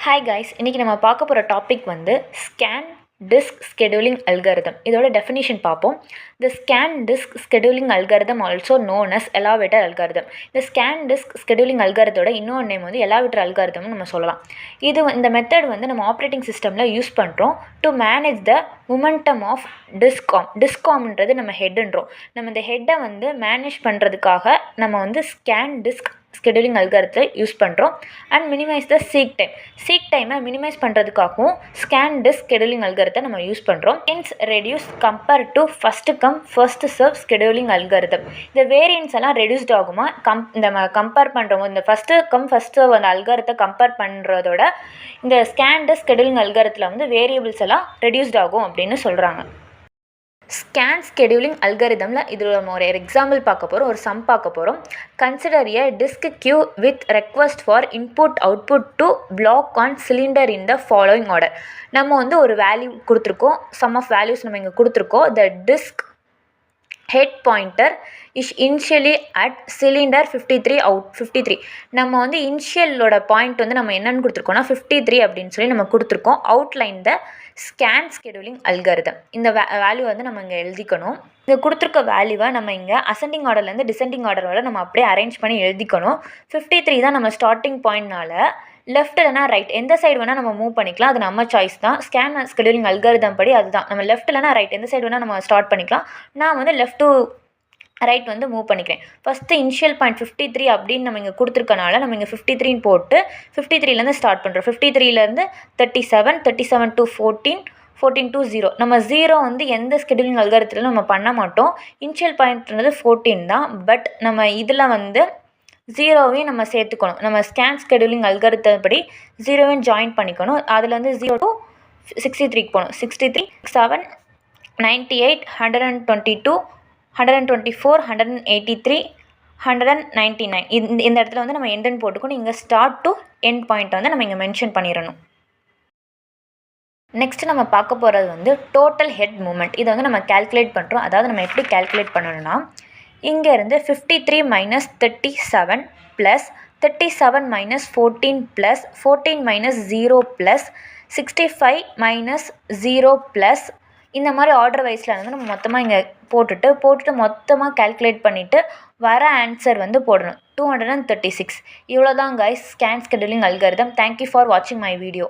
Hi guys, இன்றைக்கி நம்ம பார்க்க போகிற டாபிக் வந்து ஸ்கேன் டிஸ்க் ஸ்கெடியூலிங் அல்காரிதம். இதோட டெஃபினிஷன் பார்ப்போம். The scan disk scheduling algorithm also known as elevator algorithm. இந்த ஸ்கேன் டிஸ்க் ஸ்கெடியூலிங் அல்காரிதத்தோட இன்னொரு நேம் வந்து எலாவேட்டர் அல்காரிதம்னு நம்ம சொல்லலாம். இந்த மெத்தட் வந்து நம்ம ஆப்ரேட்டிங் சிஸ்டமில் யூஸ் பண்ணுறோம் to manage the momentum of டிஸ்காம்ன்றது நம்ம ஹெட்டுன்றோம். நம்ம இந்த ஹெட்டை வந்து மேனேஜ் பண்ணுறதுக்காக நம்ம வந்து ஸ்கேன் டிஸ்க் ஸ்கெடியூலிங் அல்காரிதத்தை யூஸ் பண்ணுறோம். அண்ட் மினிமைஸ் த சீக் டைமை மினிமைஸ் பண்ணுறதுக்காகவும் ஸ்கேன் டிஸ்க் ஸ்கெடியூலிங் அல்காரிதத்தை நம்ம யூஸ் பண்ணுறோம். இன்ஸ் reduce compare to first come first serve scheduling algorithm. இந்த வேரியன்ஸ் எல்லாம் ரெடியூஸ்ட் ஆகுமா நம்ம கம்பேர் பண்ணுறோம். இந்த ஃபஸ்ட்டு கம் ஃபஸ்ட் சர்வ் அந்த அல்காரிதத்தை கம்பேர் பண்ணுறதோட இந்த ஸ்கேன் டிஸ்க் ஸ்கெடியூலிங் அல்காரிதத்தில் வந்து வேரியபிள்ஸ் எல்லாம் ரெடியூஸ்ட் ஆகும் அப்படின்னு சொல்கிறாங்க. ஸ்கேன் ஸ்கெடியூலிங் அல்காரிதமில் இதில் நம்ம ஒரு எக்ஸாம்பிள் பார்க்க போகிறோம், ஒரு சம் பார்க்க போகிறோம். Consider a disk queue with request for input output to block on cylinder in the following order. நம்ம வந்து ஒரு வேல்யூ கொடுத்துருக்கோம், சம் ஆஃப் வேல்யூஸ் நம்ம இங்கே கொடுத்துருக்கோம். The disk head pointer is initially at cylinder 53 out 53. நம்ம வந்து இனிஷியலோட பாயிண்ட் வந்து நம்ம என்னென்னு கொடுத்துருக்கோம்னா 53 அப்படின்னு சொல்லி நம்ம கொடுத்துருக்கோம். அவுட்லைன் த ஸ்கேன் ஸ்கெடியூலிங் அல்காரிதம். இந்த வேல்யூ வந்து நம்ம இங்கே எழுதிக்கணும். இங்கே கொடுத்துருக்க வேல்யூவை நம்ம இங்கே அசெண்டிங் ஆர்டர்லேருந்து டிசெண்டிங் ஆர்டர் வரை நம்ம அப்படியே அரேஞ்ச் பண்ணி எழுதிக்கணும். 53 தான் நம்ம ஸ்டார்டிங் பாயிண்ட்னால லெஃப்ட் இல்லைனா ரைட் எந்த சைடு வேணால் நம்ம மூவ் பண்ணிக்கலாம். அது நம்ம சாய்ஸ் தான். ஸ்கேன் ஸ்கெடியூலிங் அல்காரிதம் படி அதுதான். நம்ம லெஃப்ட் இல்லைனா ரைட் எந்த சைடு வேணால் நம்ம ஸ்டார்ட் பண்ணிக்கலாம். நான் வந்து லெஃப்ட் டு ரைட் வந்து மூவ் பண்ணிக்கிறேன். ஃபஸ்ட்டு இனிஷியல் பாயிண்ட் 53 அப்படின்னு நம்ம இங்கே கொடுத்துருக்கனால நம்ம இங்கே 53 போட்டு 53லேருந்து ஸ்டார்ட் பண்ணுறோம். 53லேருந்து 37 to 14 to 0. நம்ம 0 வந்து எந்த ஸ்கெடியூலிங் அல்காரிதத்தில் நம்ம பண்ண மாட்டோம். இனிஷியல் பாயிண்ட்ன்றது 14 தான். பட் நம்ம இதில் வந்து 0வையும் நம்ம சேர்த்துக்கணும். நம்ம ஸ்கேன் ஸ்கெடியூலிங் அல்காரிதப்படி 0வையும் ஜாயின் பண்ணிக்கணும். அதில் வந்து 0 to 63க்கு போகணும். 63, 7, 98, 122, 124, 183, 199. இந்த இடத்துல வந்து நம்ம எண்டுன்னு போட்டுக்கணும். இங்கே ஸ்டார்ட் டு எண்ட் பாயிண்ட் வந்து நம்ம இங்கே மென்ஷன் பண்ணிடணும். நெக்ஸ்ட் நம்ம பார்க்க போகிறது வந்து டோட்டல் ஹெட் மூமெண்ட். இதை வந்து நம்ம கேல்குலேட் பண்ணுறோம். அதாவது நம்ம எப்படி கேல்குலேட் பண்ணணும்னா இங்கேருந்து 53 minus 37 plus 37 minus 14 plus 14 minus 0 plus 65 minus 0 plus இந்த மாதிரி ஆர்டர் வைஸில் வந்து நம்ம மொத்தமாக இங்கே போட்டுட்டு மொத்தமாக கேல்குலேட் பண்ணிவிட்டு வர ஆன்சர் வந்து போடணும். 236. இவ்வளோ தான் guys scan scheduling algorithm. Thank you for வாட்சிங் மை வீடியோ.